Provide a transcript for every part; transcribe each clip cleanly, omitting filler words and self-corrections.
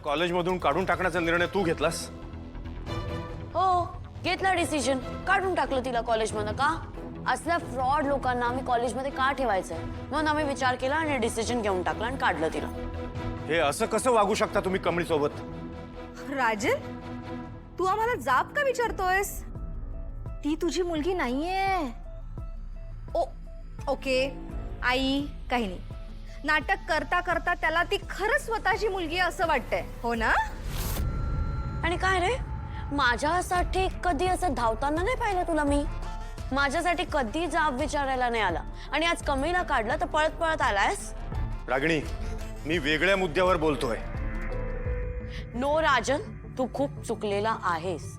कॉलेजमधून काढून टाकण्याचा निर्णय तू घेतलास? हो, घेतला डिसिजन. काढून टाकलं तिला कॉलेजमधनं. का? असल्या फ्रॉड लोकांना आम्ही कॉलेजमध्ये का ठेवायचंय म्हणून आम्ही विचार केला आणि डिसिजन घेऊन टाकला आणि काढलं तिला. हे असं कसं वागू शकता तुम्ही कमळी सोबत? राजन, तू आम्हाला जाब का विचारतोयस? ती तुझी मुलगी नाहीये. ओके आई, काही नाही. नाटक करता करता त्याला ती खरंच स्वतःची मुलगी असं वाटतंय, हो ना? आणि काय रे, माझ्यासाठी कधी असं धावताना नाही पाहिलं तुला मी. माझ्यासाठी कधी जाब विचारायला नाही आला आणि आज कमीला काढला तर पळत पळत आलायस. रागिणी, मी वेगळ्या मुद्द्यावर बोलतोय. नो राजन, तू खूप चुकलेला आहेस.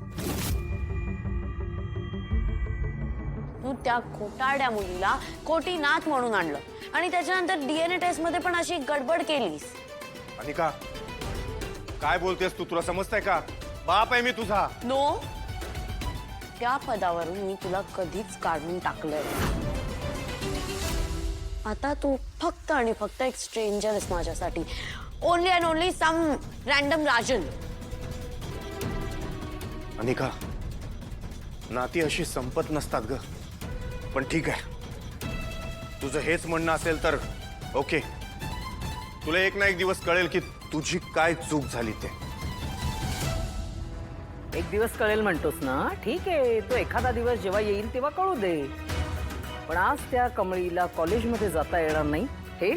तू त्या खोटारड्या मुलीला खोटी नात म्हणून आणलं आणि त्याच्यानंतर DNA टेस्ट मध्ये पण अशी गडबड केलीस. आणि का काय बोलतेस तू? तुला समजतंय का? बाप आहे मी तुझा. नो, त्या पदावरून मी तुला कधीच काढून टाकलंय. आता तू फक्त आणि फक्त एक स्ट्रेंजर आहेस माझ्यासाठी. Only and only some random Rajan. Anika, नाती अशी संपत नसतात ग. पण ठीक आहे, तुझं हेच म्हणणं असेल तर ओके. तुला एक ना एक दिवस कळेल की तुझी काय चूक झाली ते. एक दिवस कळेल म्हणतोस ना? ठीक आहे, तो एखादा दिवस जेव्हा येईल तेव्हा कळू दे. पण आज त्या कमळीला कॉलेजमध्ये जाता येणार नाही हे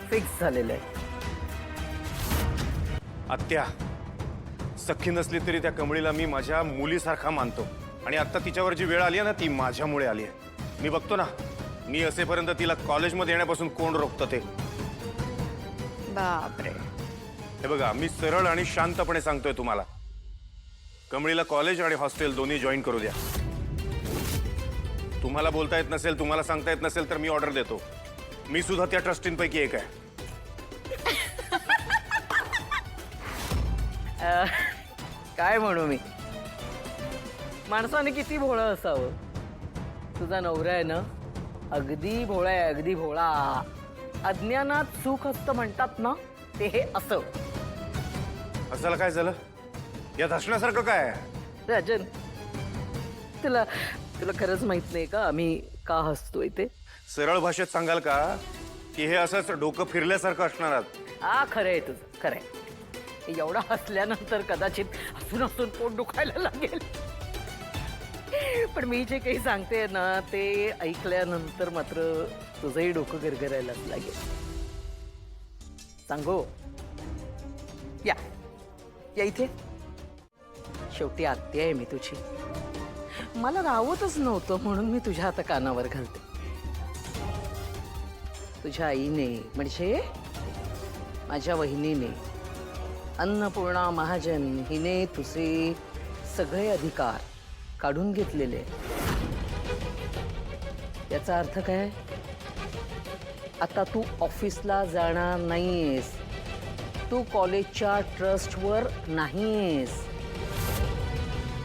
फिक्स झालेलं आहे. आत्या, सख्खी नसली तरी त्या कमळीला मी माझ्या मुलीसारखा मानतो आणि आता तिच्यावर जी वेळ आली आहे ना ती माझ्यामुळे आली आहे. मी बघतो ना, मी असेपर्यंत तिला कॉलेजमध्ये येण्यापासून कोण रोखतं ते. बापरे. हे बघा, मी सरळ आणि शांतपणे सांगतोय तुम्हाला, कमळीला कॉलेज आणि हॉस्टेल दोन्ही जॉईन करू द्या. तुम्हाला बोलता येत नसेल, तुम्हाला सांगता येत नसेल तर मी ऑर्डर देतो. मी सुद्धा त्या ट्रस्टींपैकी एक आहे. काय म्हणू मी, माणसाने किती भोळं असावं. तुझा नवरा आहे ना, अगदी भोळा आहे, अगदी भोळा. अज्ञानात सुख असतं म्हणतात ना, ते हे असं. असायला काय झालं? यात हसण्यासारखं काय आहे? राजन, तुला तुला खरंच माहित नाही का आम्ही का हसतोय ते? सरळ भाषेत सांगाल का की हे असंच डोकं फिरल्यासारखं असणार आहात? खरंय तुझं, खरंय. एवढा हसल्यानंतर कदाचित हसून हसून पोट दुखायला लागेल. पण मी जे काही सांगते ना ते ऐकल्यानंतर मात्र तुझंही डोकं गरगरायलाच लागेल. सांगू? या या इथे. शेवटी आत्या आहे मी तुझी. मला राहवतच नव्हतं म्हणून मी तुझ्या आता कानावर घालते. तुझ्या आईने म्हणजे माझ्या वहिनीने, अन्नपूर्णा महाजन हिने तुझे सगळे अधिकार काढून घेतलेले. याचा अर्थ काय? आता तू ऑफिसला जाणार नाहीयेस, तू कॉलेजच्या ट्रस्टवर नाहीयेस.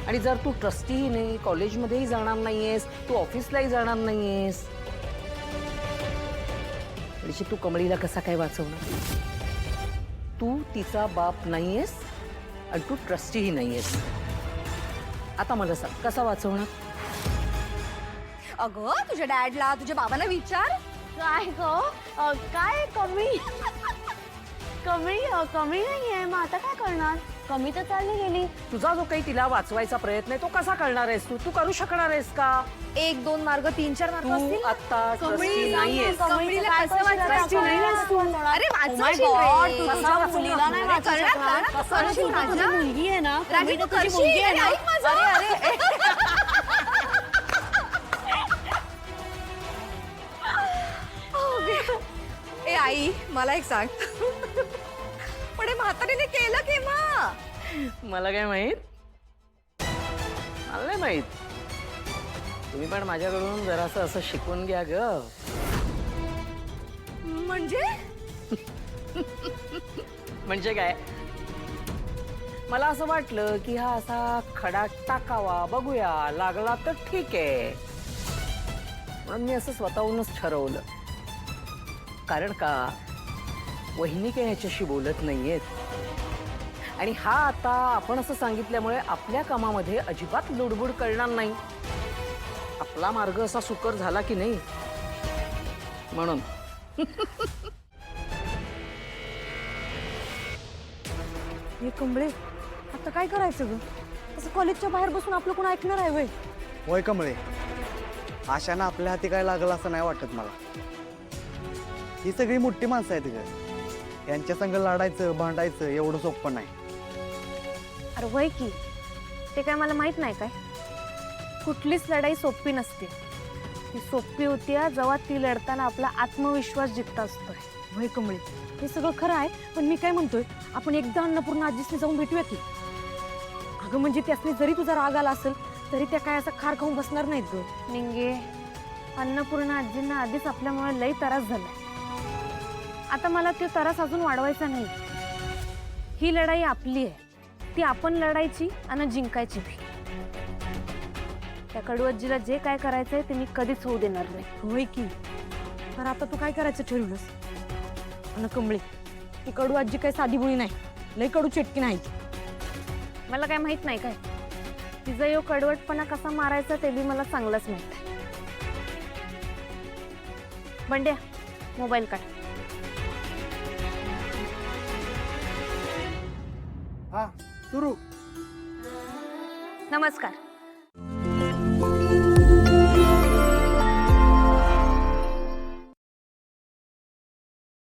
आणि जर तू ट्रस्टीही नाही, कॉलेजमध्येही जाणार नाहीयेस, तू ऑफिसलाही जाणार नाहीयेस, म्हणजे तू कमळीला कसा काय वाचवणार? तू तिचा बाप नाहीयेस आणि तू ट्रस्टीही नाहीयेस. आता मला सांग, कसा वाचवणार? अगं, तुझ्या डॅडला, तुझ्या बाबांना विचार. काय ग? काय कमी कमी कमी नाहीये. मग आता काय करणार? कमी तर चालली गेली. तुझा जो काही तिला वाचवायचा प्रयत्न आहे तो कसा करणार आहेस? तू करू शकणार आहेस का? 1-2 मार्ग, 3-4 मार्ग तू असतील ना? आता कमळी trustee नाहीयेस. कमळीला कसं वाचवायचं? अरे वाचवशील Oh my रे. God, तू कसं तुझ्या वाचवणार? मुलीला नाही अरे वाचवू करणार, शकणार. करणार, कसं अरे वाचवशील तू तर तुझी राजा? मुलगी आहे ना. राजा, कमी तू तर तुझी करशील. मुलगी आहे अरे ना. ऐक माझं. ए आई, मला एक सांग. पण हे म्हातारीने केलं केव्हा? मला काय माहित? मला नाही माहित. तुम्ही पण माझ्याकडून जरासं असं शिकून घ्या ग. म्हणजे म्हणजे काय? मला असं वाटलं की हा असा खडा टाकावा, बघूया, लागला तर ठीक आहे. म्हणून मी असं स्वतःहूनच ठरवलं. कारण का, वहिनी काय ह्याच्याशी बोलत नाहीयेत. आणि हा आता आपण असं सांगितल्यामुळे आपल्या कामामध्ये अजिबात लुडबुड करणार नाही. आपला मार्ग असा सुकर झाला की नाही म्हणून. हे कमळे आता काय करायचं ग? असं कॉलेजच्या बाहेर बसून आपलं कोण ऐकणार आहे वय? होय कमळे, आशानं आपल्या हाती काय लागलं असं नाही वाटत मला. ही सगळी मोठी माणसं आहेत ग, यांच्या संग लढायचं भांडायचं एवढं सोपं नाही. अरे वय की, ते काय मला माहित नाही काय? कुठलीच लढाई सोपी नसते. ती सोपी होती जेव्हा ती लढताना आपला आत्मविश्वास जिंकता असतोय. वय कमळे, हे सगळं खरं आहे, पण मी काय म्हणतोय, आपण एकदा अन्नपूर्णा आजीसने जाऊन भेटूया की. अगं म्हणजे त्यासनी जरी तुझा राग आला असेल तरी त्या काय असं खार खाऊन बसणार नाहीत ग. निंगे, अन्नपूर्णा आजींना आधीच आपल्यामुळे लई त्रास झालाय. आता मला तो त्रास अजून वाढवायचा नाही. ही लढाई आपली आहे, ती आपण लढायची आणि जिंकायची भी. त्या कडू आजीला जे काय करायचंय ते मी कधीच होऊ देणार नाही. होय की, तर आता तू काय करायचं ठरवलंस? आणि कमळे, ती कडू आजी काही साधी बुळी नाही, लई कडू चेटकी नाही. मला काय माहित नाही काय, तिचा यो कडवटपणा कसा मारायचा ते बी मला चांगलंच माहित आहे. बंड्या, मोबाईल काढ. हा सुरू. नमस्कार.